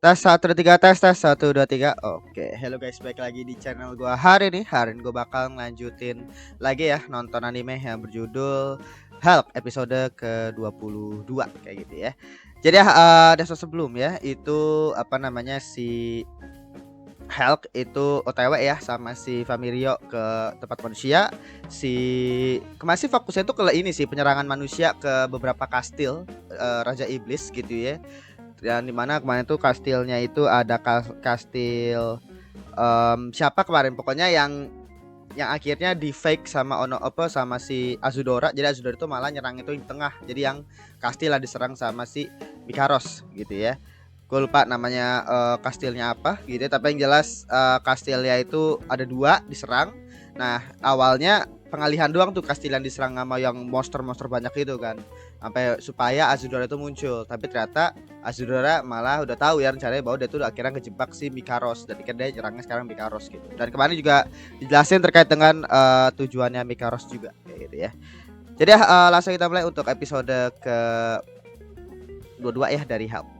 Tes 1 2 3 tes 1 2 3. Oke, hello guys, balik lagi di channel gua hari ini gua bakal ngelanjutin lagi ya nonton anime yang berjudul Help episode ke-22 kayak gitu ya. Jadi dasar sebelum ya itu apa namanya si Hulk itu OTW ya sama si Famirio ke tempat manusia. Si masih fokusnya itu ke ini sih penyerangan manusia ke beberapa kastil Raja Iblis gitu ya. Dan dimana kemarin tuh kastilnya itu ada kastil siapa kemarin pokoknya yang akhirnya di fake sama Ono apa sama si Azudora. Jadi Azudora itu malah nyerang itu di tengah. Jadi yang kastil lah diserang sama si Mikaros gitu ya. Gue lupa namanya kastilnya apa gitu ya. Tapi yang jelas kastilnya itu ada dua diserang. Nah awalnya pengalihan doang tuh kastil yang diserang sama yang monster-monster banyak itu kan, sampai supaya Azudora itu muncul. Tapi ternyata Azudora malah udah tahu ya rencananya bahwa dia tuh akhirnya ngejebak si Mikaros, dan akhirnya dia nyerangnya sekarang Mikaros gitu. Dan kemarin juga dijelasin terkait dengan tujuannya Mikaros juga kayak gitu ya. Jadi langsung kita mulai untuk episode ke 22 ya dari Help.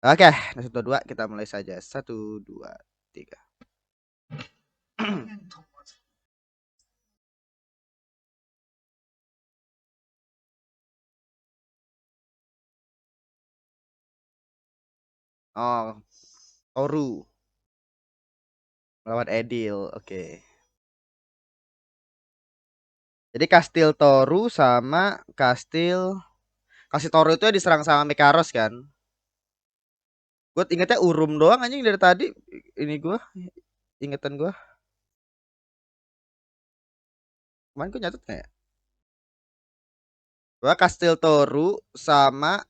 Oke, satu dua kita mulai saja. 1 2 3. Oh, Toru lawan Edil. Oke. Jadi Kastil Toru sama Kastil Toru itu diserang sama Mekaros kan. Gue ingetnya Urum doang anjing dari tadi. Ini gue ingetan gue. Kemarin gue nyatet nggak ya? Gue Kastil Toru sama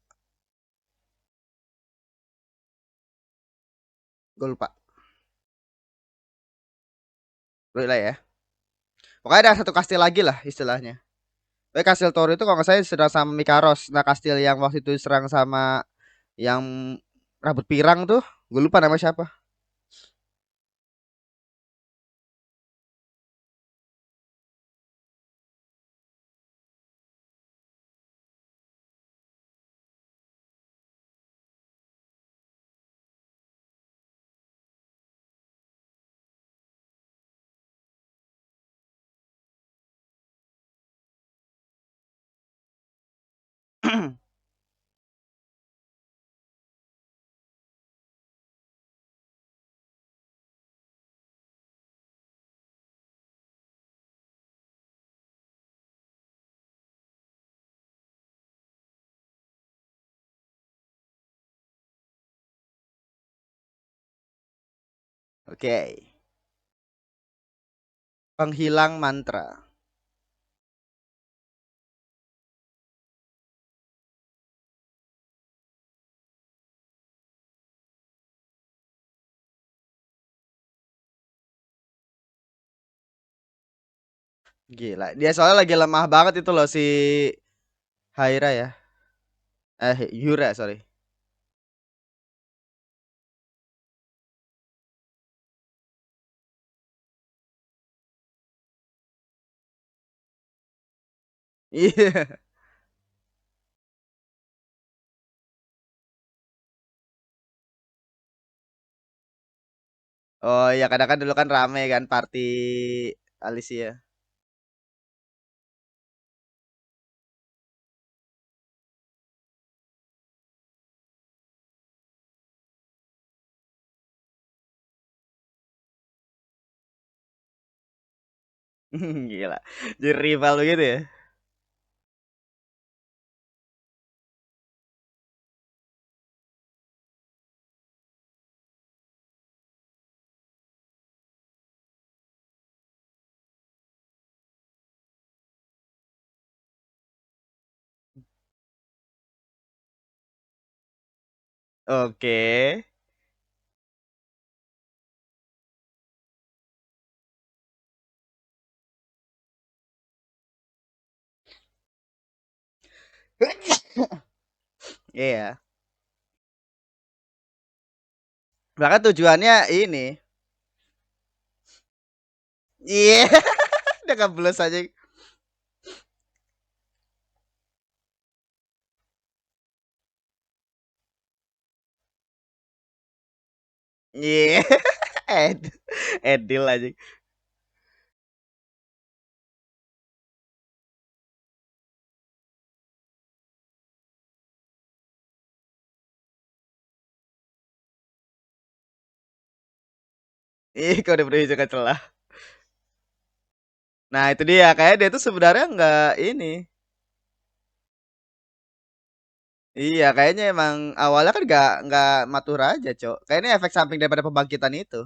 gue lupa. Gue lah ya. Pokoknya ada satu kastil lagi lah istilahnya. Tapi Kastil Toru itu kalau nggak salah diserang sama Mikaros. Nah kastil yang waktu itu diserang sama yang rambut pirang tuh, gue lupa nama siapa. Oke. Penghilang mantra. Gila, dia soalnya lagi lemah banget itu loh si Haira ya. Yura, sorry. Iya. Oh iya, kadang kan dulu kan rame kan party Alicia. Gila. Jadi rival begitu ya. Oke. Iya. Bahkan tujuannya ini. Iya. Udah kebelos aja. Iya. Ed Edil aja. Ih, kode berhijau celah. Nah, itu dia, kayak dia tuh sebenarnya nggak ini. Iya, kayaknya emang awalnya kan nggak matur aja, Cok. Kayaknya efek samping daripada pembangkitan itu.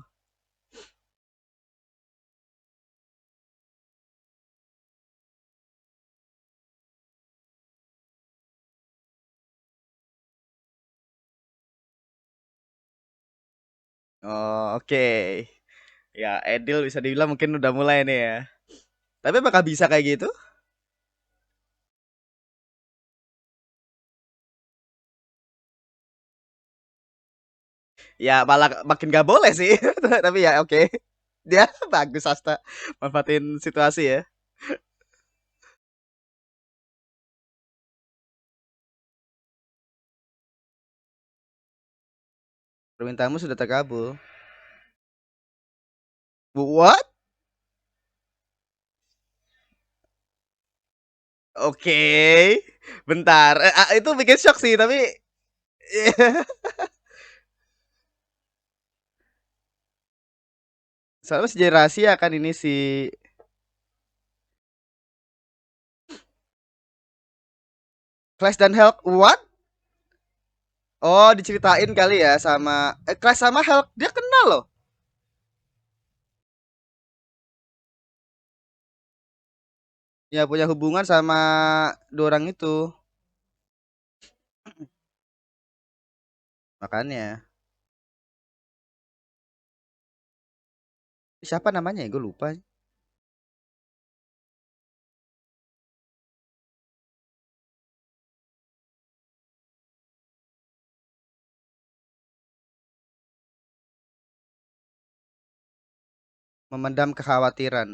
Oh, oke. Ya, Edil bisa dibilang mungkin udah mulai nih ya. Tapi apakah bisa kayak gitu? Ya, malah makin gak boleh sih. Tapi ya oke. Dia bagus Asta manfaatin situasi ya. Permintaanmu sudah terkabul. What? Oke. Bentar. Itu bikin shock sih, tapi soalnya masih jadi rahasia kan ini si Clash dan Hulk. What? Oh, diceritain kali ya sama Clash sama Hulk. Dia kenal loh. Ya punya hubungan sama dua orang itu. Makanya. Siapa namanya ya? Gue lupa. Memendam kekhawatiran.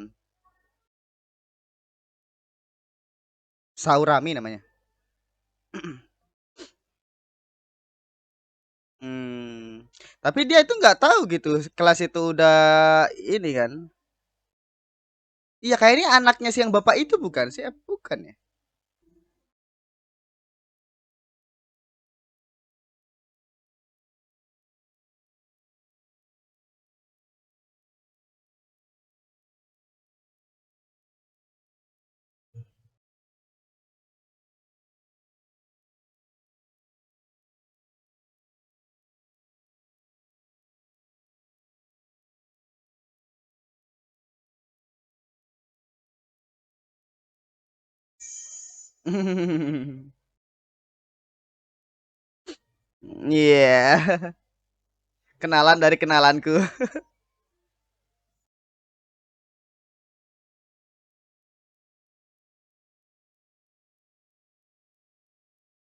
Saurami namanya. Hmm. Tapi dia itu nggak tahu gitu. Kelas itu udah ini kan. Iya, kayak ini anaknya si yang bapak itu bukan sih? Bukan ya? Iya. Kenalan dari kenalanku.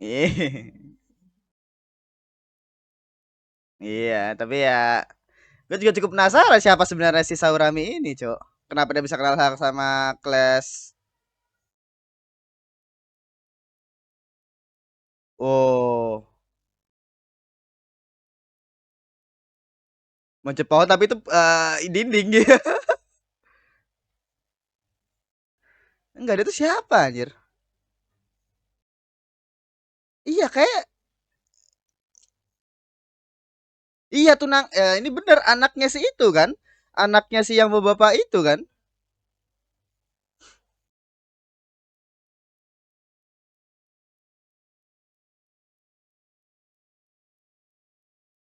Iya. Iya, tapi ya gue juga cukup penasaran siapa sebenarnya si Saurami ini, Cok. Kenapa dia bisa kenal sama kelas. Oh, manjat pohon tapi itu dinding gitu. Enggak, dia tuh siapa anjir? Iya, kayak iya tunang ini bener anaknya si itu kan? Anaknya si yang bapak itu kan?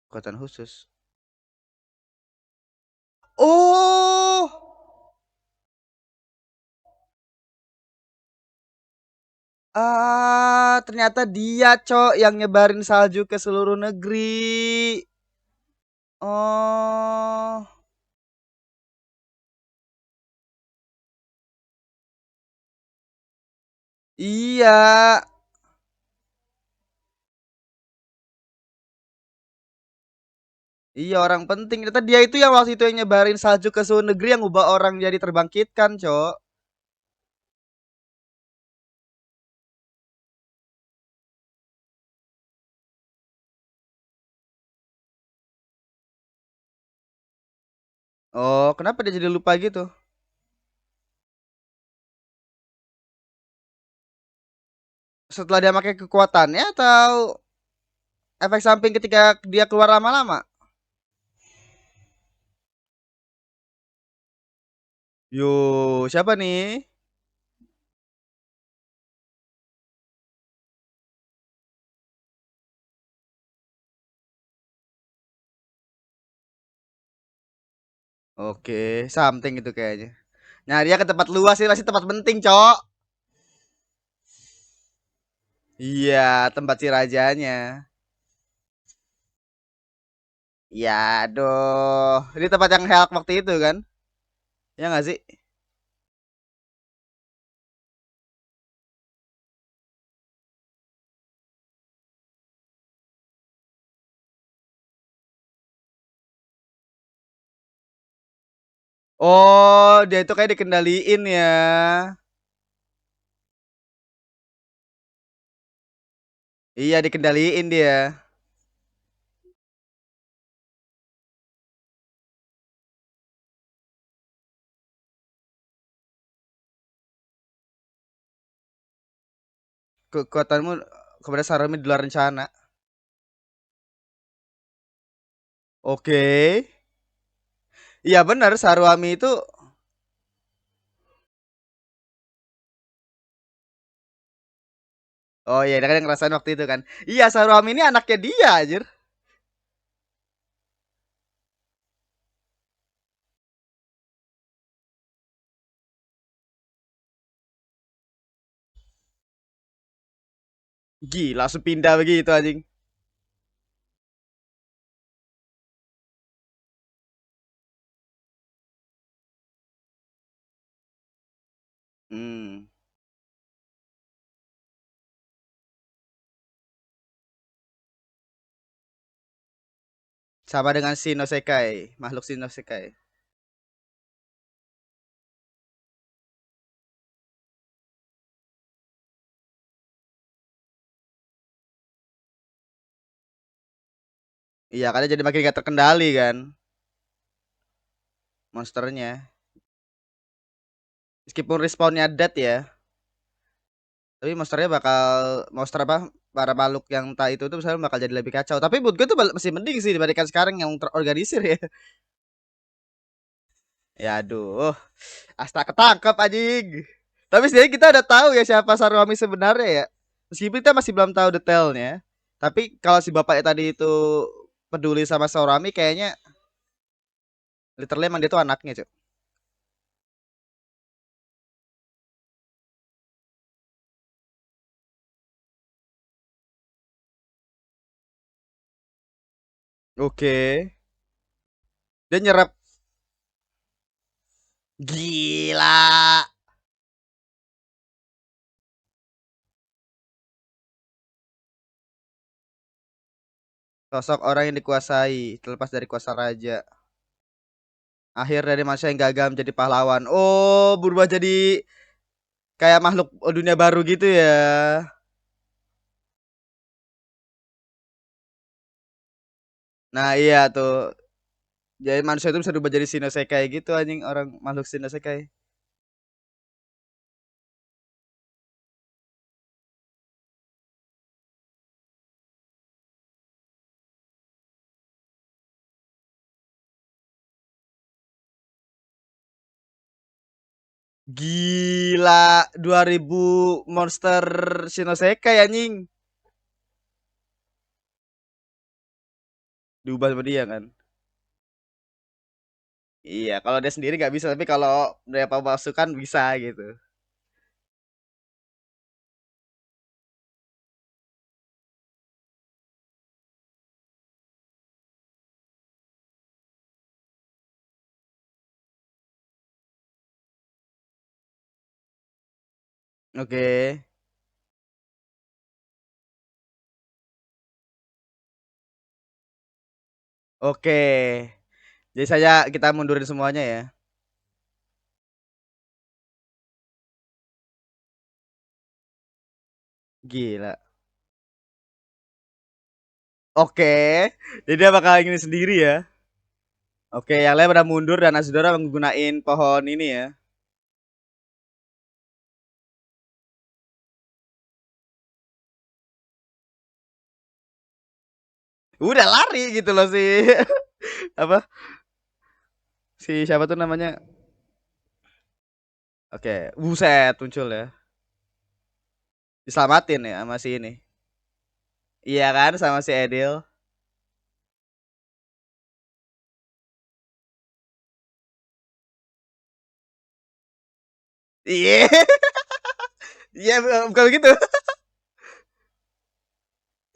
Kekuatan khusus. Oh, ternyata dia, Cok, yang nyebarin salju ke seluruh negeri. Oh, iya. Iya, orang penting. Ternyata dia itu yang waktu itu yang nyebarin salju ke seluruh negeri yang ubah orang jadi terbangkitkan, Cok. Oh, kenapa dia jadi lupa gitu? Setelah dia pakai kekuatannya atau efek samping ketika dia keluar lama-lama? Yo, siapa nih? Oke, something itu kayaknya. Nah, dia ke tempat luas sih, masih tempat penting, Cok. Iya, tempat si rajanya. Ya, aduh. Ini tempat yang Hulk waktu itu kan? Ya nggak sih? Oh, dia itu kayak dikendaliin ya. Iya, dikendaliin dia. Kekuatanmu kepada Sarumi di luar rencana. Oke. Iya benar, Saruami itu. Oh iya, dia kan yang ngerasain waktu itu kan. Iya, Saruami ini anaknya dia, anjir. Gila, langsung pindah begitu anjing. Hmm. Sama dengan Shinosekai, makhluk Shinosekai. Iya, karena jadi makin gak terkendali kan monsternya. Meskipun respawnnya dead ya, tapi monsternya bakal monster apa para makhluk yang entah itu tuh misalnya bakal jadi lebih kacau. Tapi menurut gue tuh masih mending sih dibandingkan sekarang yang terorganisir ya. Ya aduh, Asta ketangkep anjing. Tapi sebenarnya kita udah tahu ya siapa Sarwami sebenarnya ya. Meskipun kita masih belum tahu detailnya. Tapi kalau si bapaknya tadi itu peduli sama Sarwami kayaknya literally emang dia tuh anaknya, Cuk. Oke. Dia nyerap gila. Sosok orang yang dikuasai terlepas dari kuasa raja. Akhir dari masa yang gagal menjadi pahlawan. Oh, berubah jadi kayak makhluk dunia baru gitu ya. Nah, iya tuh. Jadi manusia itu bisa berubah jadi Shinosekai gitu anjing orang makhluk Shinosekai. Gila 2000 monster Shinosekai anjing. Diubah sama dia kan. Iya, kalau dia sendiri nggak bisa, tapi kalau dia pemasukan bisa gitu. Oke. Oke. Jadi saya kita mundurin semuanya ya. Gila. Oke. Jadi dia bakal ingin sendiri ya. Oke, yang lain pada mundur dan Azudora menggunakan pohon ini ya. Udah lari gitu loh si apa? Si siapa tuh namanya? Oke, buset muncul ya. Diselamatin ya sama si ini. Iya kan sama si Edil. Iya. Iya bukan begitu.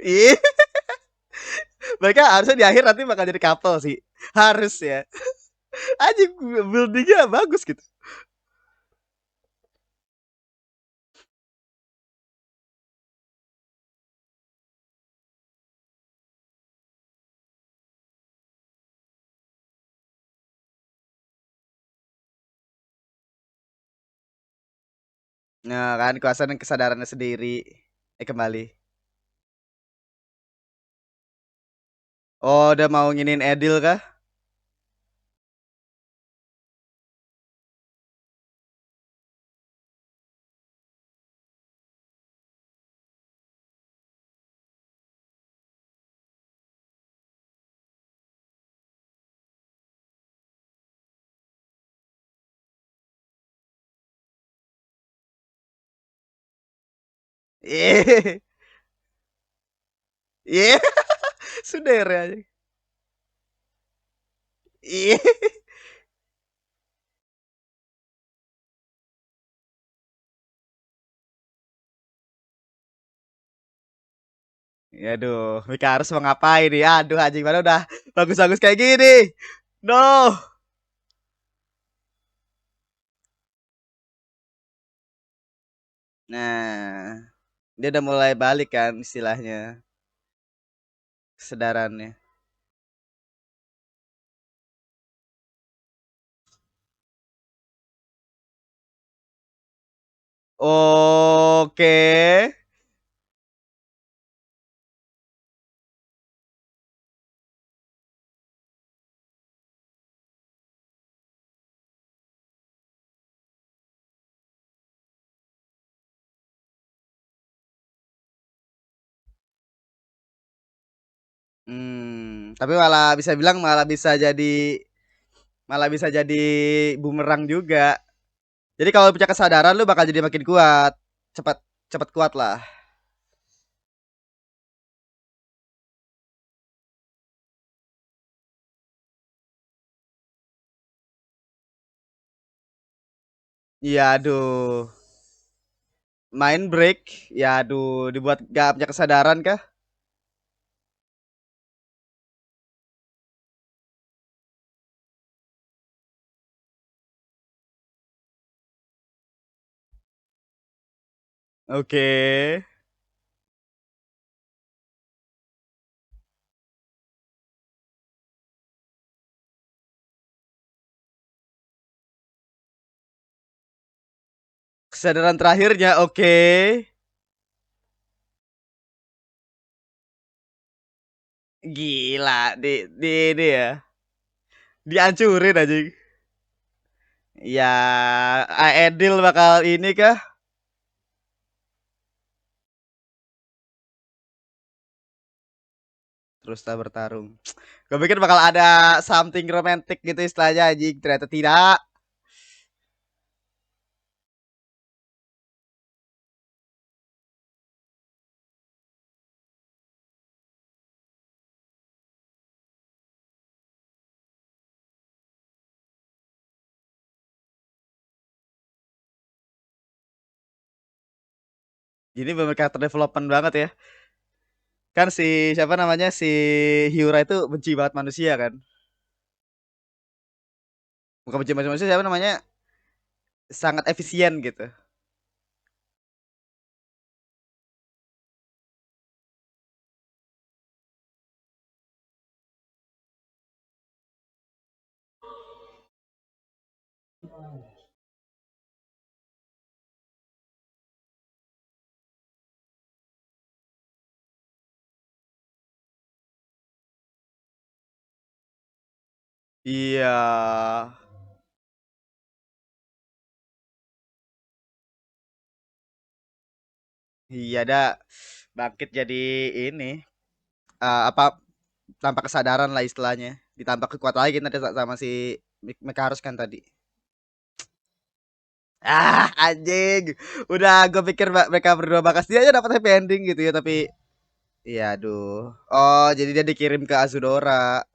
Iya. Mereka harusnya di akhir nanti bakal jadi couple sih. Harus ya. Aja buildingnya bagus gitu. Nah kan kuasaan kesadarannya sendiri. Kembali. Oh udah mau nginin Edil kah? Iya. Iya. Sudah ya. Iya. Aduh, Mika harus mau ngapain nih? Aduh, anjing mana udah bagus-bagus kayak gini. No. Nah, dia udah mulai balik kan istilahnya kesadarannya. Oke. Tapi malah bisa bilang malah bisa jadi bumerang juga. Jadi kalau punya kesadaran lu bakal jadi makin kuat. Cepat cepat kuat lah. Iya, aduh. Main break. Ya aduh, dibuat gak punya kesadaran kah? Oke. Kesadaran terakhirnya oke. Gila di ya. Dihancurin aja. Ya, Aedil bakal ini kah? Terus tak bertarung. Gue pikir bakal ada something romantic gitu istilahnya anjing. Ternyata tidak. Ini bener karakter development banget ya. Kan si siapa namanya si Hyura itu benci banget manusia kan. Bukan benci banget manusia siapa namanya? Sangat efisien gitu. Iya. Iya dah. Bangkit jadi ini apa tanpa kesadaran lah istilahnya. Ditambah kekuatan lagi nanti sama si Meka harus kan tadi. Ah, anjing. Udah gue pikir mereka berdua bakas dia aja dapat happy ending gitu ya, tapi iya aduh. Oh, jadi dia dikirim ke Azudora.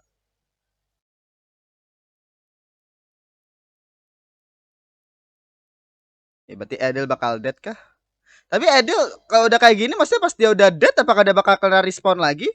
Ya, berarti Edel bakal dead kah? Tapi Edel kalau udah kayak gini maksudnya pas dia udah dead apakah dia bakal kena respawn lagi?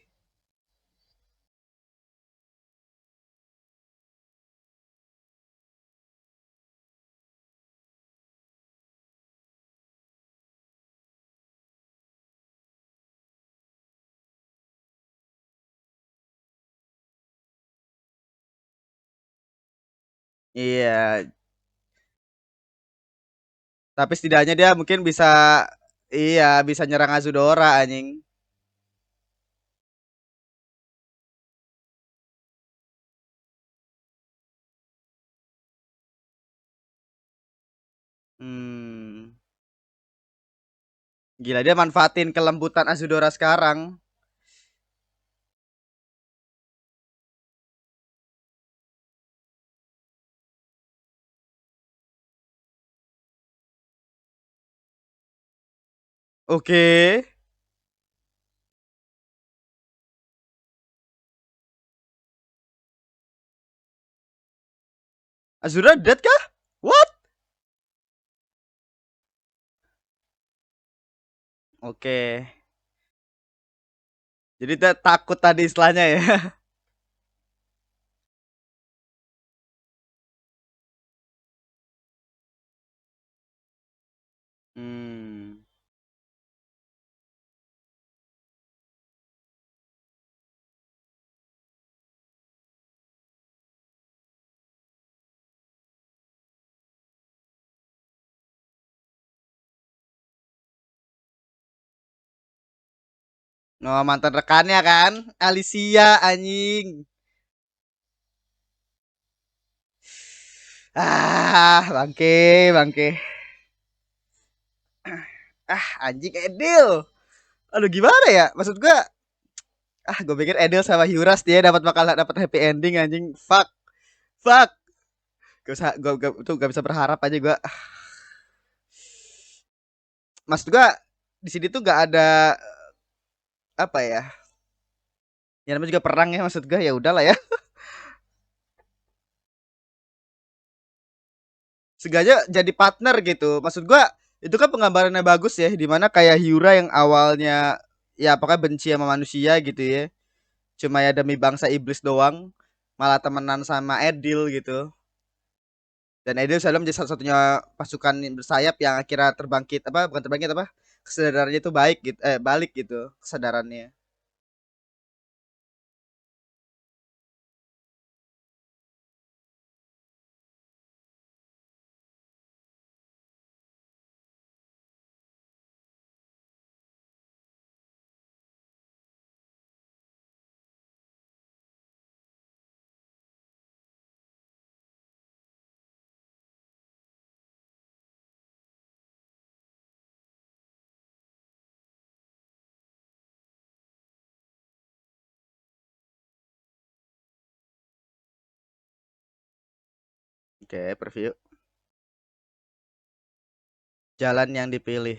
Iya, tapi setidaknya dia mungkin bisa iya, bisa nyerang Azudora anjing. Hmm. Gila dia manfaatin kelembutan Azudora sekarang. Oke. Azura dead kah? What? Oke. Jadi dia takut tadi istilahnya ya. Hmm. No, mantan rekannya kan, Alicia anjing. Ah, bangke, bangke. Ah, anjing Edil. Aduh gimana ya? Maksud gua, gue pikir Edil sama Hyuras dia dapat happy ending anjing. Fuck, fuck. Gak usah, tuh gak bisa berharap aja gua. Maksud gua di sini tuh gak ada apa ya? Ya namanya juga perang ya maksud gua ya udahlah ya. Sengaja jadi partner gitu. Maksud gua itu kan penggambarannya bagus ya, dimana kayak Hyura yang awalnya ya pokoknya benci sama manusia gitu ya, cuma ya demi bangsa iblis doang, malah temenan sama Edil gitu. Dan Edil selalu menjadi satu-satunya pasukan bersayap yang akhirnya terbangkit apa bukan terbangkit apa kesadarannya itu baik gitu balik gitu kesadarannya. Oke, preview jalan yang dipilih.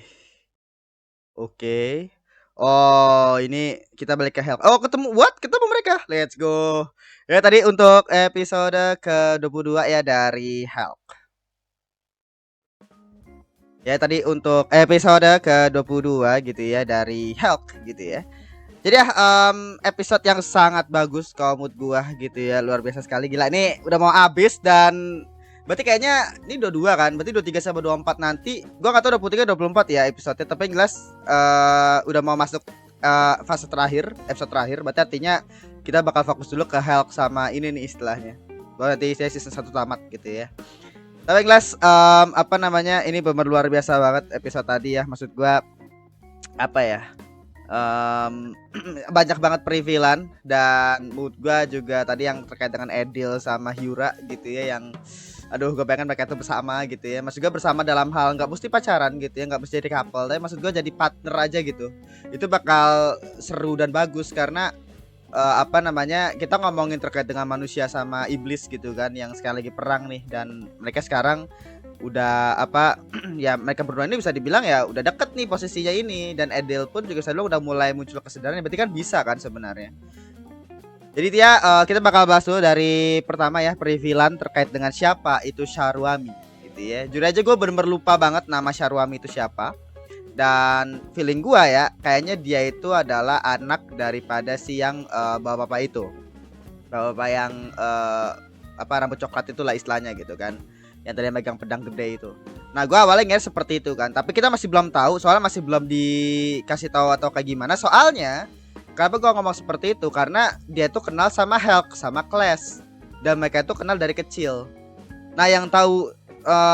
Oke. Oh, ini kita balik ke Help. Oh, ketemu what? Ketemu mereka. Let's go. Ya tadi untuk episode ke-22 ya dari Help. Ya tadi untuk episode ke-22 gitu ya dari Help gitu ya. Jadi ya episode yang sangat bagus kalau mood gua gitu ya, luar biasa sekali gila ini udah mau habis dan berarti kayaknya ini 22 kan, berarti 23 sama 24 nanti gua nggak tahu 23 24 ya episode tapi yang jelas udah mau masuk fase terakhir episode terakhir berarti artinya kita bakal fokus dulu ke Hulk sama ini nih istilahnya baru nanti saya season 1 tamat gitu ya. Tapi yang jelas apa namanya ini benar luar biasa banget episode tadi ya, maksud gua apa ya, Em, banyak banget perivilan dan mood gua juga tadi yang terkait dengan Edil sama Hyura gitu ya yang aduh gue pengen mereka tuh bersama gitu ya. Maksud gue bersama dalam hal nggak mesti pacaran gitu ya, nggak mesti jadi couple, tapi maksud gue jadi partner aja gitu. Itu bakal seru dan bagus karena apa namanya, kita ngomongin terkait dengan manusia sama iblis gitu kan yang sekarang lagi perang nih, dan mereka sekarang udah apa ya, mereka berdua ini bisa dibilang ya udah deket nih posisinya ini, dan Edel pun juga selalu udah mulai muncul kesadaran, berarti kan bisa kan sebenarnya. Jadi dia kita bakal bahas dulu dari pertama ya, perivilan terkait dengan siapa itu Sharwami gitu ya. Jujur aja gue bener-bener lupa banget nama Sharwami itu siapa. Dan feeling gua ya kayaknya dia itu adalah anak daripada si yang bapak-bapak itu. Bapak-bapak yang apa, rambut coklat itulah istilahnya gitu kan. Yang tadi megang pedang gede itu. Nah, gua awalnya ngira seperti itu kan, tapi kita masih belum tahu soalnya masih belum dikasih tahu atau kayak gimana. Soalnya kenapa gua ngomong seperti itu, karena dia tuh kenal sama Hulk sama Clash, dan mereka itu kenal dari kecil. Nah, yang tahu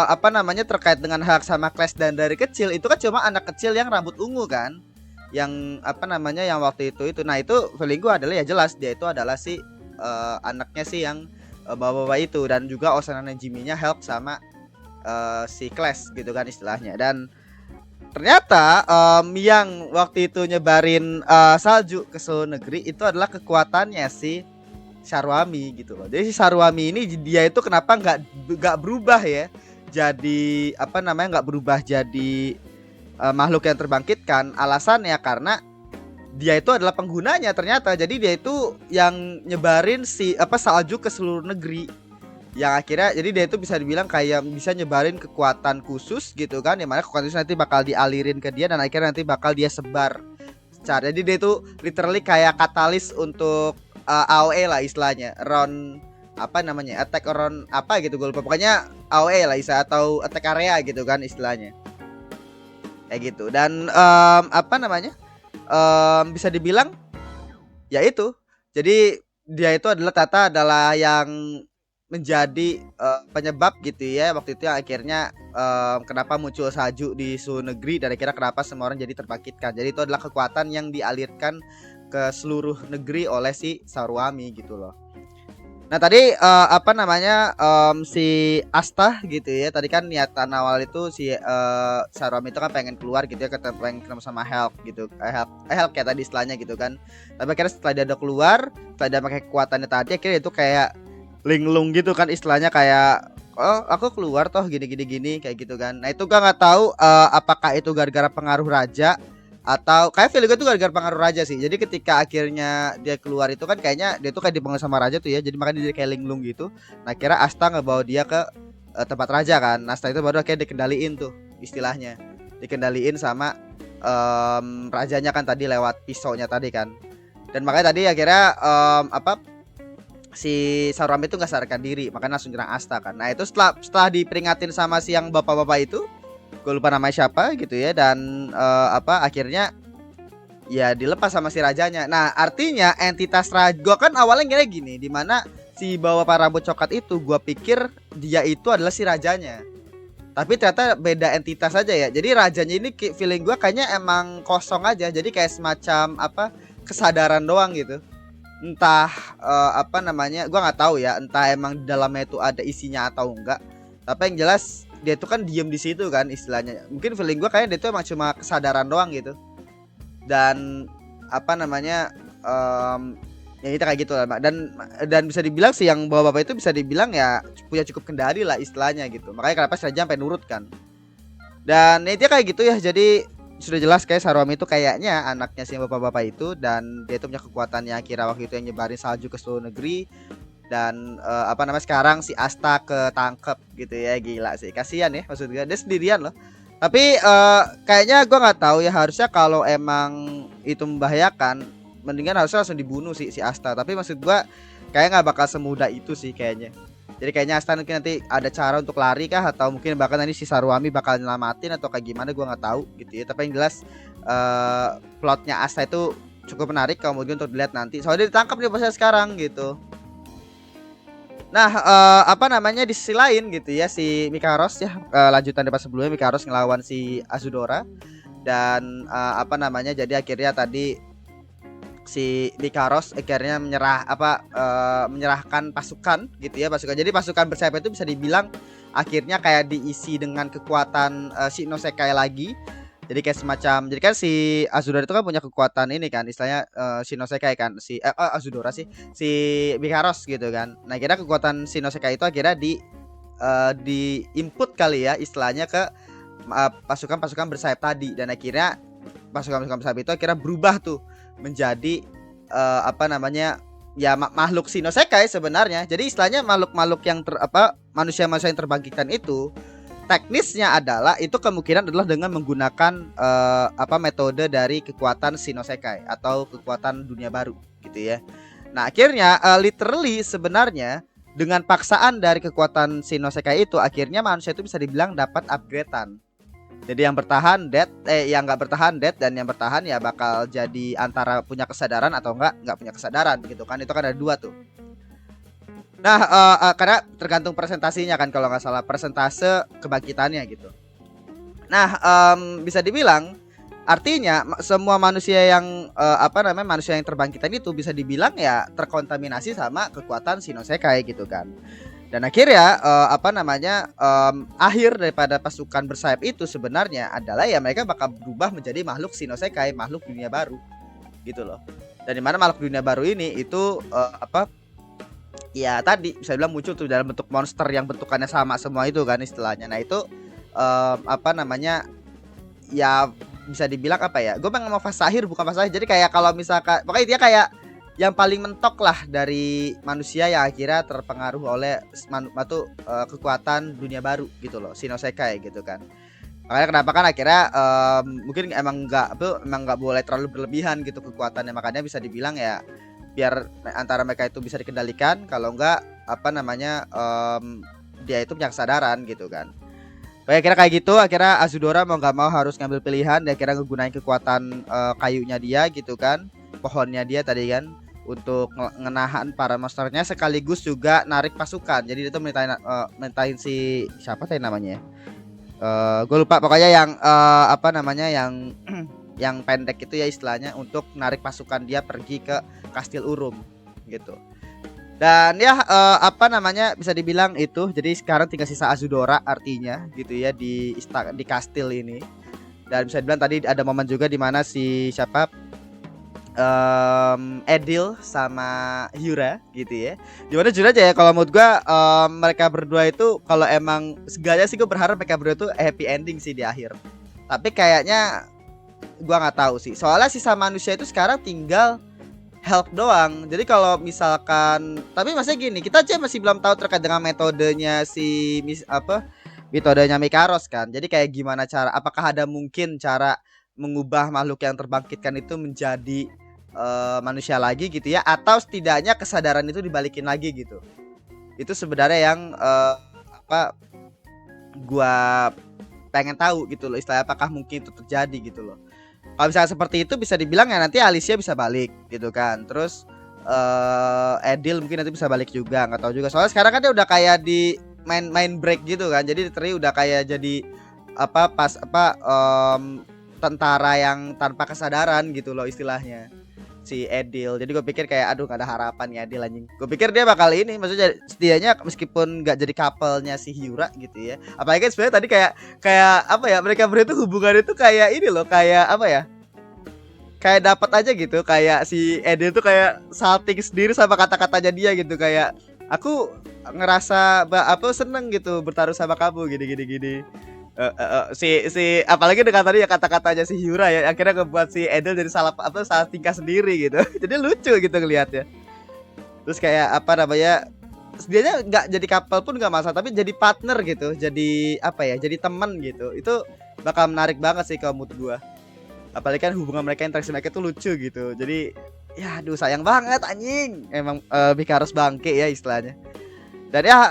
apa namanya terkait dengan Hulk sama Clash dan dari kecil itu kan cuma anak kecil yang rambut ungu kan, yang apa namanya yang waktu itu. Nah, itu feeling gue adalah ya jelas dia itu adalah si anaknya sih yang bawa-bawa itu, dan juga Osanane Jimmy-nya Hulk sama si Clash gitu kan istilahnya. Dan ternyata yang waktu itu nyebarin salju ke seluruh negeri itu adalah kekuatannya si Sharwami gitu loh. Jadi si Sharwami ini dia itu kenapa nggak berubah ya? Jadi apa namanya, nggak berubah jadi makhluk yang terbangkitkan? Alasannya karena dia itu adalah penggunanya ternyata. Jadi dia itu yang nyebarin si apa salju ke seluruh negeri. Yang akhirnya jadi dia itu bisa dibilang kayak bisa nyebarin kekuatan khusus gitu kan, yang mana kekuatan khusus nanti bakal dialirin ke dia dan akhirnya nanti bakal dia sebar secara. Jadi dia itu literally kayak katalis untuk AOE lah istilahnya, round apa namanya, attack round apa gitu gue lupa, pokoknya AOE lah istilah, atau attack area gitu kan istilahnya kayak gitu. Dan apa namanya, bisa dibilang ya itu, jadi dia itu adalah Tata adalah yang menjadi penyebab gitu ya waktu itu yang akhirnya kenapa muncul salju di seluruh negeri, dan akhirnya kenapa semua orang jadi terbangkitkan. Jadi itu adalah kekuatan yang dialirkan ke seluruh negeri oleh si Sarwami gitu loh. Nah tadi apa namanya, si Asta gitu ya, tadi kan niatan awal itu si Sarwami itu kan pengen keluar gitu ya, pengen ketemu sama Help gitu, Help kayak tadi istilahnya gitu kan. Tapi akhirnya setelah dia udah keluar, setelah dia pakai kekuatannya tadi, akhirnya itu kayak linglung gitu kan istilahnya, kayak oh aku keluar toh gini gini gini kayak gitu kan. Nah itu gua nggak tahu apakah itu gara-gara pengaruh raja atau kayak feeling gue tuh gara-gara pengaruh raja sih. Jadi ketika akhirnya dia keluar itu kan kayaknya dia tuh kayak dipengaruhi sama raja tuh ya, jadi makanya dia kayak linglung gitu. Nah kira Asta ngebawa dia ke tempat raja kan. Nah setelah itu baru akhirnya dikendaliin tuh istilahnya, dikendaliin sama rajanya kan tadi lewat pisaunya tadi kan. Dan makanya tadi akhirnya apa, si Sauron itu nggak sadarkan diri, makanya langsung nyerang Asta kan. Nah itu setelah diperingatin sama si yang bapak-bapak itu, gue lupa namanya siapa gitu ya, dan apa akhirnya ya dilepas sama si rajanya. Nah artinya entitas raja, gue kan awalnya kira gini, dimana si bawa para rambut coklat itu gue pikir dia itu adalah si rajanya, tapi ternyata beda entitas aja ya. Jadi rajanya ini feeling gue kayaknya emang kosong aja, jadi kayak semacam apa, kesadaran doang gitu. Entah apa namanya, gua nggak tahu ya, entah emang di dalamnya itu ada isinya atau enggak. Tapi yang jelas dia itu kan diem di situ kan istilahnya. Mungkin feeling gua kayaknya dia itu emang cuma kesadaran doang gitu. Dan apa namanya, ya kita kayak gitu lah. Dan bisa dibilang sih yang bapak-bapak itu bisa dibilang ya punya cukup kendali lah istilahnya gitu. Makanya kenapa si raja sampai nurut kan. Dan ya dia kayak gitu ya. Jadi sudah jelas kayak Sarwami itu kayaknya anaknya si bapak-bapak itu, dan dia itu punya kekuatan yang kira waktu itu yang nyebarin salju ke seluruh negeri. Dan apa namanya, sekarang si Asta ketangkep gitu ya, gila sih, kasihan ya, maksud gue dia sendirian loh. Tapi kayaknya gue nggak tahu ya, harusnya kalau emang itu membahayakan mendingan harusnya langsung dibunuh si Asta. Tapi maksud gue kayak nggak bakal semudah itu sih kayaknya. Jadi kayaknya Asta mungkin nanti ada cara untuk lari kah, atau mungkin bahkan nanti si Sarwami bakal nyelamatin atau kayak gimana, gue nggak tahu gitu ya. Tapi yang jelas plotnya Asta itu cukup menarik kemudian untuk dilihat nanti. Soalnya dia ditangkap nih bosnya sekarang gitu. Nah apa namanya, di sisi lain gitu ya, si Mikaros ya, lanjutan dari pas sebelumnya Mikaros ngelawan si Azudora. dan apa namanya, jadi akhirnya tadi si Mikaros akhirnya menyerahkan pasukan gitu ya, pasukan. Jadi pasukan bersayap itu bisa dibilang akhirnya kayak diisi dengan kekuatan Shino Sekai lagi. Jadi kayak semacam, jadi kan si Azura itu kan punya kekuatan ini kan, istilahnya Shino Sekai kan, Azudora sih, si Mikaros gitu kan. Nah, kira kekuatan Shino Sekai itu akhirnya di input kali ya istilahnya ke pasukan-pasukan bersayap tadi, dan akhirnya pasukan-pasukan bersayap itu akhirnya berubah tuh menjadi apa namanya, ya makhluk Shino Sekai sebenarnya. Jadi istilahnya makhluk-makhluk yang manusia-manusia yang terbangkitkan itu teknisnya adalah itu kemungkinan adalah dengan menggunakan metode dari kekuatan Shino Sekai atau kekuatan dunia baru gitu ya. Nah, akhirnya literally sebenarnya dengan paksaan dari kekuatan Shino Sekai itu akhirnya manusia itu bisa dibilang dapat upgradean. Jadi yang bertahan dead, yang nggak bertahan dead, dan yang bertahan ya bakal jadi antara punya kesadaran atau nggak punya kesadaran gitu kan. Itu kan ada dua tuh. Nah, karena tergantung presentasinya kan, kalau nggak salah persentase kebangkitannya gitu. Nah, bisa dibilang artinya semua manusia yang manusia yang terbangkitan itu bisa dibilang ya terkontaminasi sama kekuatan Shino Sekai gitu kan. Dan akhirnya akhir daripada pasukan bersayap itu sebenarnya adalah ya mereka bakal berubah menjadi makhluk Shino Sekai, makhluk dunia baru gitu loh. Dan dimana makhluk dunia baru ini itu ya tadi bisa bilang muncul tuh dalam bentuk monster yang bentukannya sama semua itu kan istilahnya. Nah itu ya bisa dibilang apa ya, gue pengen mau fase akhir bukan fase akhir. Jadi kayak kalau misalkan pokoknya dia kayak yang paling mentok lah dari manusia yang akhirnya terpengaruh oleh kekuatan dunia baru gitu loh, Shino Sekai gitu kan. Makanya kenapa kan akhirnya mungkin emang nggak boleh terlalu berlebihan gitu kekuatannya. Makanya bisa dibilang ya biar antara mereka itu bisa dikendalikan, kalau enggak dia itu punya kesadaran gitu kan. Kayak kira kayak gitu, akhirnya Azudora mau nggak mau harus ngambil pilihan, dia kira ngegunain kekuatan kayunya dia gitu kan, pohonnya dia tadi kan, untuk ngenahan para monsternya sekaligus juga narik pasukan. Jadi itu merintahin si siapa tadi namanya? Gue lupa pokoknya yang yang pendek itu ya istilahnya, untuk narik pasukan dia pergi ke Kastil Urum gitu. Dan ya bisa dibilang itu. Jadi sekarang tinggal sisa Azudora artinya gitu ya di kastil ini. Dan bisa dibilang tadi ada momen juga di mana si siapa Edil sama Hyura gitu ya. Gimana jujur aja ya, kalau menurut gua mereka berdua itu kalau emang segalanya sih, gue berharap mereka berdua tuh happy ending sih di akhir. Tapi kayaknya gua nggak tahu sih. Soalnya sisa manusia itu sekarang tinggal help doang. Jadi kalau misalkan, tapi maksudnya gini, kita aja masih belum tahu terkait dengan metodenya metodenya Mikaros kan. Jadi kayak gimana cara, apakah ada mungkin cara mengubah makhluk yang terbangkitkan itu menjadi manusia lagi gitu ya, atau setidaknya kesadaran itu dibalikin lagi gitu. Itu sebenarnya yang gua pengen tahu gitu loh, istilahnya apakah mungkin itu terjadi gitu loh. Kalau misalnya seperti itu bisa dibilang ya nanti Alicia bisa balik gitu kan. Terus Edil mungkin nanti bisa balik juga, nggak tahu juga. Soalnya sekarang kan dia udah kayak di main break gitu kan. Jadi Tri udah kayak jadi tentara yang tanpa kesadaran gitu loh istilahnya, si Edil. Jadi gue pikir kayak aduh gak ada harapan ya Edil anjing. Gue pikir dia bakal ini, maksudnya setidaknya meskipun gak jadi couple-nya si Hyura gitu ya. Apalagi kan sebenarnya tadi kayak mereka berdua itu hubungan itu kayak ini loh, kayak kayak dapat aja gitu, kayak si Edil tuh kayak salting sendiri sama kata-katanya dia gitu, kayak aku ngerasa seneng gitu bertaruh sama kamu gini. Si apalagi dengan tadi ya kata-katanya si Hyura ya, akhirnya ngebuat si Edel jadi salah tingkah sendiri gitu. Jadi lucu gitu ngelihatnya. Terus kayak dia nggak jadi couple pun nggak masalah, tapi jadi partner gitu, jadi jadi teman gitu. Itu bakal menarik banget sih kalau menurut gua. Apalagi kan hubungan mereka, interaksi mereka tuh lucu gitu. Jadi ya aduh sayang banget anjing. Emang Mikaros bangke ya istilahnya. Dan ya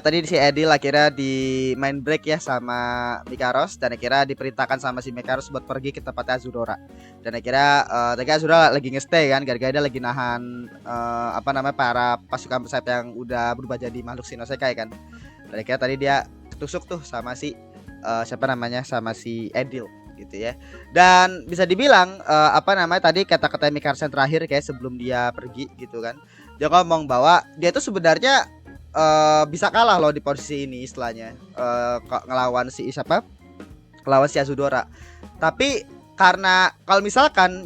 tadi si Edil akhirnya di main break ya sama Mikaros, dan akhirnya diperintahkan sama si Mikaros buat pergi ke tempatnya Azudora. Dan akhirnya tadi Azudora lagi nge-stay kan, gara-gara dia lagi nahan para pasukan bersayap yang udah berubah jadi makhluk Shino Sekai kan. Dan akhirnya tadi dia ketusuk tuh sama si siapa namanya, sama si Edil gitu ya. Dan bisa dibilang apa namanya tadi kata-kata Mikaros yang terakhir kayak sebelum dia pergi gitu kan. Dia ngomong bahwa dia itu sebenarnya bisa kalah loh di posisi ini istilahnya. Ngelawan si siapa? Ngelawan si Azudora. Tapi karena kalau misalkan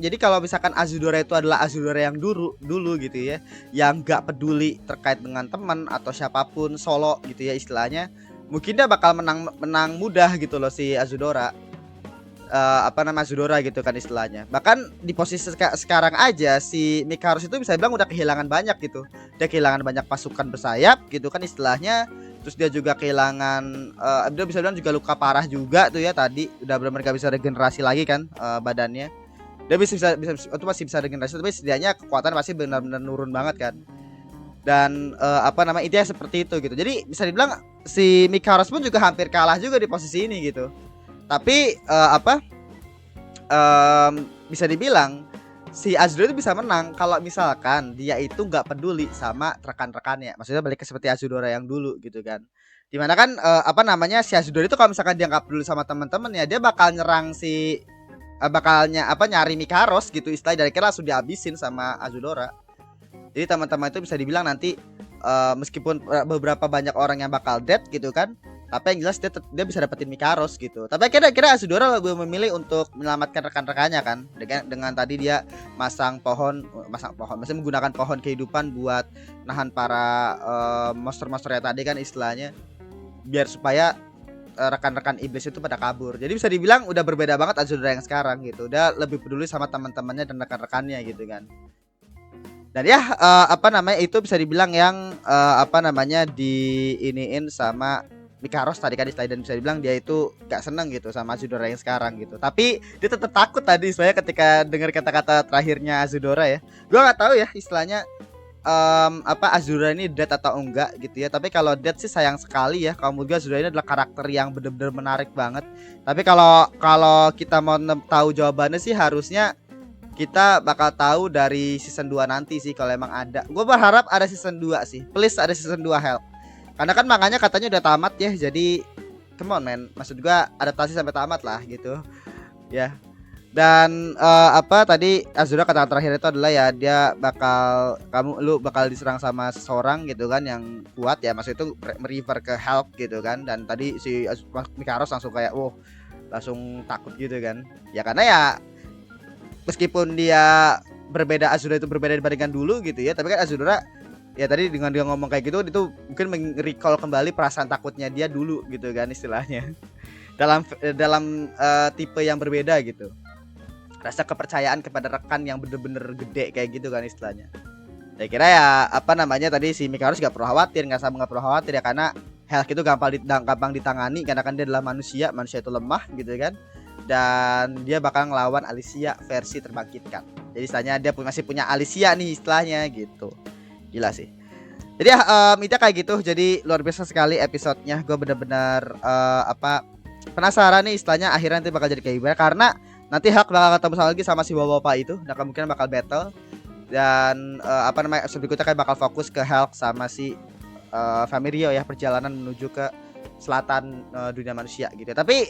Azudora itu adalah Azudora yang dulu gitu ya, yang gak peduli terkait dengan teman atau siapapun solo gitu ya istilahnya, mungkin dia bakal menang mudah gitu loh si Azudora. Apa nama Azudora gitu kan istilahnya. Bahkan di posisi sekarang aja si Mikaros itu bisa bilang udah kehilangan banyak gitu. Dia kehilangan banyak pasukan bersayap gitu kan istilahnya. Terus dia juga kehilangan dia bisa bilang juga luka parah juga tuh ya tadi. Udah benar-benar gak bisa regenerasi lagi kan badannya. Dia bisa itu masih bisa regenerasi tapi setidaknya kekuatan pasti benar-benar nurun banget kan. Dan apa nama intinya seperti itu gitu. Jadi bisa dibilang si Mikaros pun juga hampir kalah juga di posisi ini gitu. Tapi bisa dibilang si Azudora itu bisa menang kalau misalkan dia itu nggak peduli sama rekan-rekannya. Maksudnya balik ke seperti Azudora yang dulu gitu kan. Dimana kan apa namanya si Azudora itu kalau misalkan dia nggak peduli sama teman-temannya, dia bakal nyerang si nyari Mikaros gitu istilahnya, dari kira langsung dihabisin sama Azudora. Jadi teman-teman itu bisa dibilang nanti meskipun beberapa banyak orang yang bakal dead gitu kan, tapi yang jelas dia bisa dapetin Mikaros gitu. Tapi kira-kira Azudora lebih memilih untuk menyelamatkan rekan-rekannya kan, dengan tadi dia masang pohon, maksudnya menggunakan pohon kehidupan buat nahan para monster-monster ya tadi kan istilahnya, biar supaya rekan-rekan iblis itu pada kabur. Jadi bisa dibilang udah berbeda banget Azudora yang sekarang gitu. Udah lebih peduli sama teman-temannya dan rekan-rekannya gitu kan. Dan ya apa namanya itu bisa dibilang yang apa namanya diiniin sama Mikaros tadi kan istilahnya, dan bisa dibilang dia itu gak seneng gitu sama Azudora yang sekarang gitu. Tapi dia tetap takut tadi sebenarnya ketika dengar kata-kata terakhirnya Azudora ya. Gua nggak tahu ya istilahnya apa Azudora ini dead atau enggak gitu ya. Tapi kalau dead sih sayang sekali ya. Kalau menurut gue Azudora ini adalah karakter yang benar-benar menarik banget. Tapi kalau kita mau tahu jawabannya sih harusnya kita bakal tahu dari season 2 nanti sih kalau emang ada. Gue berharap ada season 2 sih. Please ada season 2 help. Karena kan makanya katanya udah tamat ya. Jadi come on man, maksud gue adaptasi sampai tamat lah gitu. Ya. Dan apa tadi Azura kata terakhir itu adalah ya dia lu bakal diserang sama seseorang gitu kan yang kuat ya, maksud itu merefer ke help gitu kan. Dan tadi si Mikaros langsung kayak langsung takut gitu kan. Ya karena ya meskipun dia berbeda, Azura itu berbeda dibandingkan dulu gitu ya, tapi kan Azura ya tadi dengan dia ngomong kayak gitu itu mungkin recall kembali perasaan takutnya dia dulu gitu kan istilahnya. Dalam tipe yang berbeda gitu. Rasa kepercayaan kepada rekan yang bener-bener gede kayak gitu kan istilahnya. Saya kira ya apa namanya tadi si Mikaros gak perlu khawatir, nggak perlu khawatir ya, karena health itu gampang ditangani karena kan dia adalah manusia itu lemah gitu kan. Dan dia bakal ngelawan Alicia versi terbangkitkan. Jadi istilahnya dia masih punya Alicia nih istilahnya gitu. Gila sih. Jadi ya itu kayak gitu. Jadi luar biasa sekali episodenya. Gue bener-bener penasaran nih istilahnya akhirnya nanti bakal jadi kayak gimana, karena nanti Hulk bakal ketemu lagi sama si bapak itu. Nah kemungkinan bakal battle. Dan apa namanya berikutnya kayak bakal fokus ke Hulk sama si Famirio ya, perjalanan menuju ke selatan dunia manusia gitu. Tapi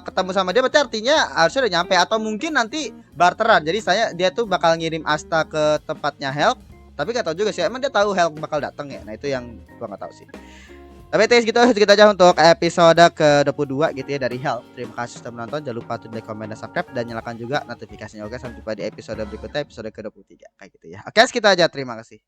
ketemu sama dia berarti artinya harusnya udah nyampe, atau mungkin nanti barteran. Jadi dia tuh bakal ngirim Asta ke tempatnya Hulk. Tapi gak tahu juga sih, emang dia tahu Hulk bakal datang ya. Nah itu yang gua nggak tahu sih. Tapi segitu aja untuk episode ke-22 gitu ya dari Hulk. Terima kasih sudah menonton. Jangan lupa untuk like, comment, dan subscribe, dan nyalakan juga notifikasinya. Oke, sampai jumpa di episode berikutnya, episode ke-23 kayak gitu ya. Oke, segitu aja. Terima kasih.